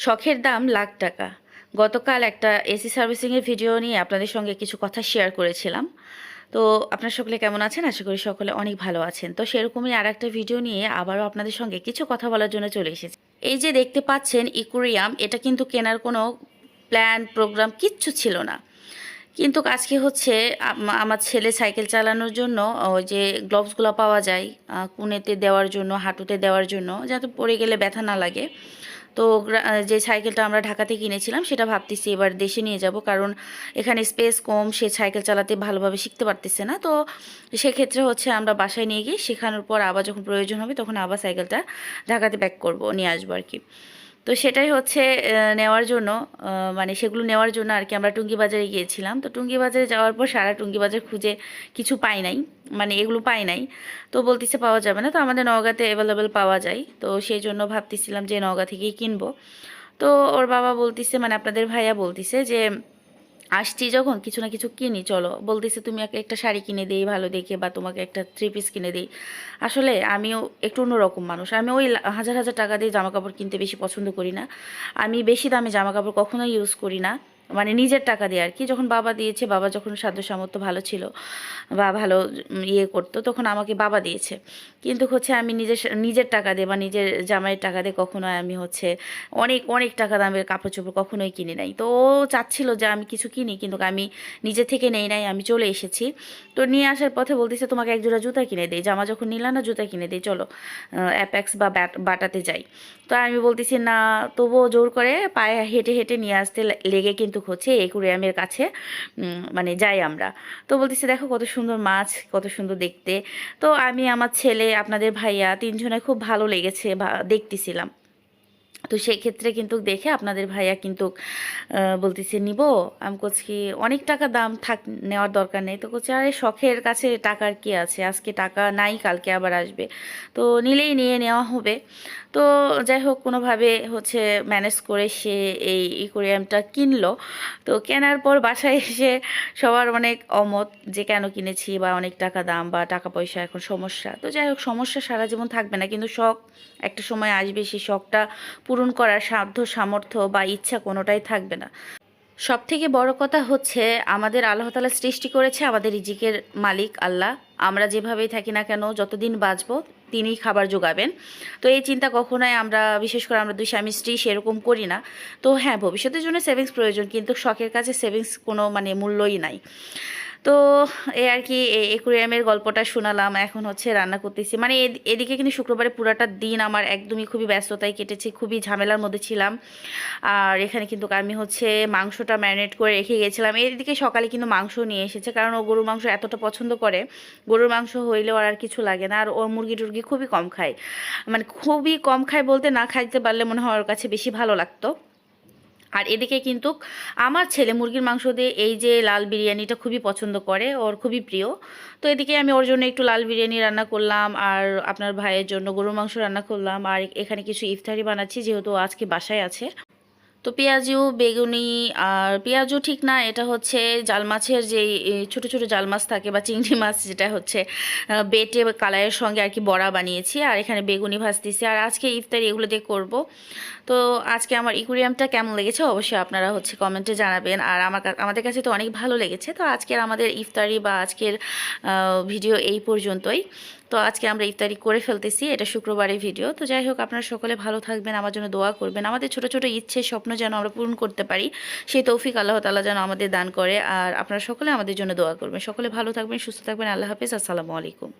শখের দাম লাখ টাকা। গতকাল একটা এসি সার্ভিসিংয়ের ভিডিও নিয়ে আপনাদের সঙ্গে কিছু কথা শেয়ার করেছিলাম। তো আপনারা সকলে কেমন আছেন? আশা করি সকলে অনেক ভালো আছেন। তো সেরকমই আরেকটা ভিডিও নিয়ে আবারও আপনাদের সঙ্গে কিছু কথা বলার জন্য চলে এসেছি। এই যে দেখতে পাচ্ছেন ইকুরিয়াম, এটা কিন্তু কেনার কোনো প্ল্যান প্রোগ্রাম কিচ্ছু ছিল না। কিন্তু আজকে হচ্ছে আমার ছেলে সাইকেল চালানোর জন্য ওই যে গ্লোভসগুলো পাওয়া যায় কুনেতে দেওয়ার জন্য, হাঁটুতে দেওয়ার জন্য, যাতে পড়ে গেলে ব্যথা না লাগে। তো যে সাইকেলটা আমরা ঢাকাতে কিনেছিলাম সেটা ভাবতেছি এবার দেশে নিয়ে যাব, কারণ এখানে স্পেস কম, সে সাইকেল চালাতে ভালোভাবে শিখতে পারতেছে না। তো সেক্ষেত্রে হচ্ছে আমরা বাসায় নিয়ে গিয়ে শেখানোর পর আবার যখন প্রয়োজন হবে তখন আবার সাইকেলটা ঢাকাতে ব্যাক করব, নিয়ে আসবো আর কি। তো সেটাই হচ্ছে নেওয়ার জন্য, মানে সেগুলো নেওয়ার জন্য আর কি আমরা টুঙ্গি বাজারে গিয়েছিলাম। তো টুঙ্গি বাজারে যাওয়ার পর সারা টুঙ্গি বাজার খুঁজে কিছু পাই নাই, মানে এগুলো পাই নাই। তো বলতেছে পাওয়া যাবে না, তো আমাদের নওগাঁতে অ্যাভেলেবেল পাওয়া যায়, তো সেই জন্য ভাবতেছিলাম যে নওগাঁ থেকেই কিনবো। তো ওর বাবা বলতিছে, মানে আপনাদের ভাইয়া বলতিছে যে আসছি যখন কিছু না কিছু কিনি, চলো। বলতেছে তুমি একটা শাড়ি কিনে দিই ভালো দেখে, বা তোমাকে একটা থ্রি পিস কিনে দিই। আসলে আমিও একটু অন্যরকম মানুষ, আমি ওই হাজার হাজার টাকা দিয়ে জামা কাপড় কিনতে বেশি পছন্দ করি না। আমি বেশি দামে জামা কাপড় কখনোই ইউজ করি না, মানে নিজের টাকা দিয়ে আর কি। যখন বাবা দিয়েছে, বাবা যখন সাধ্য সামর্থ্য ভালো ছিল বা ভালো ইয়ে করতো, তখন আমাকে বাবা দিয়েছে। কিন্তু হচ্ছে আমি নিজের টাকা দিয়ে বা নিজের জামাইয়ের টাকা দিয়ে কখনো আমি হচ্ছে অনেক অনেক টাকা দামের কাপড় চোপড় কখনোই কিনি নাই। তো ও চাচ্ছিল যে আমি কিছু কিনি, কিন্তু আমি নিজে থেকে নেই নাই, আমি চলে এসেছি। তো নিয়ে আসার পথে বলতেছে তোমাকে এক জোড়া জুতা কিনে দেই, জামা যখন নিলাম না জুতা কিনে দিই, চলো অ্যাপেক্স বা বাটাতে যাই। তো আমি বলতেছি না, তবুও জোর করে পায়ে হেঁটে হেঁটে নিয়ে আসতে লেগে কিন্তু হচ্ছে একুরিয়ামের কাছে মানে যাই আমরা। তো বলতেছে দেখো কত সুন্দর মাছ, কত সুন্দর দেখতে। তো আমি, আমার ছেলে, আপনাদের ভাইয়া, তিনজনে খুব ভালো লেগেছে দেখতেছিলাম। তো সেক্ষেত্রে কিন্তু দেখে আপনাদের ভাইয়া কিন্তু বলতেছে নিব। আমি করছি অনেক টাকা দাম, থাক, নেওয়ার দরকার নেই। তো করছে আরে শখের কাছে টাকার কি আছে, আজকে টাকা নাই কালকে আবার আসবে, তো নিলেই নিয়ে নেওয়া হবে। তো যাই হোক, কোনোভাবে হচ্ছে ম্যানেজ করে সে এই ইকোরিয়ামটা কিনলো। তো কেনার পর বাসায় এসে সবার অনেক অমত যে কেন কিনেছি, বা অনেক টাকা দাম, বা টাকা পয়সা এখন সমস্যা। তো যাই হোক, সমস্যা সারা জীবন থাকবে না, কিন্তু শখ একটা সময় আসবে, সেই শখটা পূরণ করার সাধ্য সামর্থ্য বা ইচ্ছা কোনোটাই থাকবে না। সব থেকে বড় কথা হচ্ছে আমাদের আল্লাহ তাআলা সৃষ্টি করেছে, আমাদের রিজিকের মালিক আল্লাহ। আমরা যেভাবেই থাকি না কেন, যতদিন বাঁচবো তিনিই খাবার যোগাবেন। তো এই চিন্তা কখনোই আমরা, বিশেষ করে আমরা দুই স্বামী স্ত্রী, সেরকম করি না। তো হ্যাঁ, ভবিষ্যতের জন্য সেভিংস প্রয়োজন, কিন্তু শখের কাছে সেভিংস কোনো মানে মূল্যই নাই। তো এই আর কি একুরিয়ামের গল্পটা শোনালাম। এখন হচ্ছে রান্না করতেছি, মানে এদিকে কিন্তু শুক্রবারে পুরাটা দিন আমার একদমই খুবই ব্যস্ততায় কেটেছে, খুবই ঝামেলার মধ্যে ছিলাম। আর এখানে কিন্তু আমি হচ্ছে মাংসটা ম্যারিনেট করে রেখে গেছিলাম। এদিকে সকালে কিন্তু মাংস নিয়ে এসেছে, কারণ ও গরুর মাংস এতটা পছন্দ করে, গরুর মাংস হইলেও আর কিছু লাগে না। আর ও মুরগি টুরগি খুবই কম খায়, মানে খুবই কম খায় বলতে, না খাইতে পারলে মনে হয় ওর কাছে বেশি ভালো লাগতো। আর এদিকে কিন্তু আমার ছেলে মুরগির মাংস দিয়ে এই যে লাল বিরিয়ানিটা খুবই পছন্দ করে, ওর খুবই প্রিয়। তো এদিকে আমি ওর জন্য একটু লাল বিরিয়ানি রান্না করলাম, আর আপনার ভাইয়ের জন্য গরুর মাংস রান্না করলাম, আর এখানে কিছু ইফতারি বানাচ্ছি যেহেতু আজকে বাসায় আছে। তো পেঁয়াজু, বেগুনি, আর পেঁয়াজু ঠিক না, এটা হচ্ছে জাল মাছের যে ছোট ছোট জাল মাছ থাকে, বা চিংড়ি মাছ, যেটা হচ্ছে বেটে কালাইয়ের সঙ্গে আর কি বড়া বানিয়েছি। আর এখানে বেগুনি ভাজতেছি, আর আজকে ইফতারি এগুলো দিয়ে করব। তো আজকে আমার ইকুরিয়ামটা কেমন লেগেছে অবশ্যই আপনারা হচ্ছে কমেন্টে জানাবেন। আর আমাদের কাছে তো অনেক ভালো লেগেছে। তো আজকের আমাদের ইফতারি বা আজকের ভিডিও এই পর্যন্তই। তো আজকে আমরা ইফতারি করে ফেলতেছি, এটা শুক্রবারের ভিডিও। তো যাই হোক, আপনারা সকলে ভালো থাকবেন, আমার জন্য দোয়া করবেন, আমাদের ছোট ছোট ইচ্ছে স্বপ্ন যেন আমরা পূরণ করতে পারি, সেই তৌফিক আল্লাহ তাআলা যেন আমাদের দান করে। আর আপনারা সকলে আমাদের জন্য দোয়া করবেন। সকলে ভালো থাকবেন, সুস্থ থাকবেন। আল্লাহ হাফেজ, আসসালামু আলাইকুম।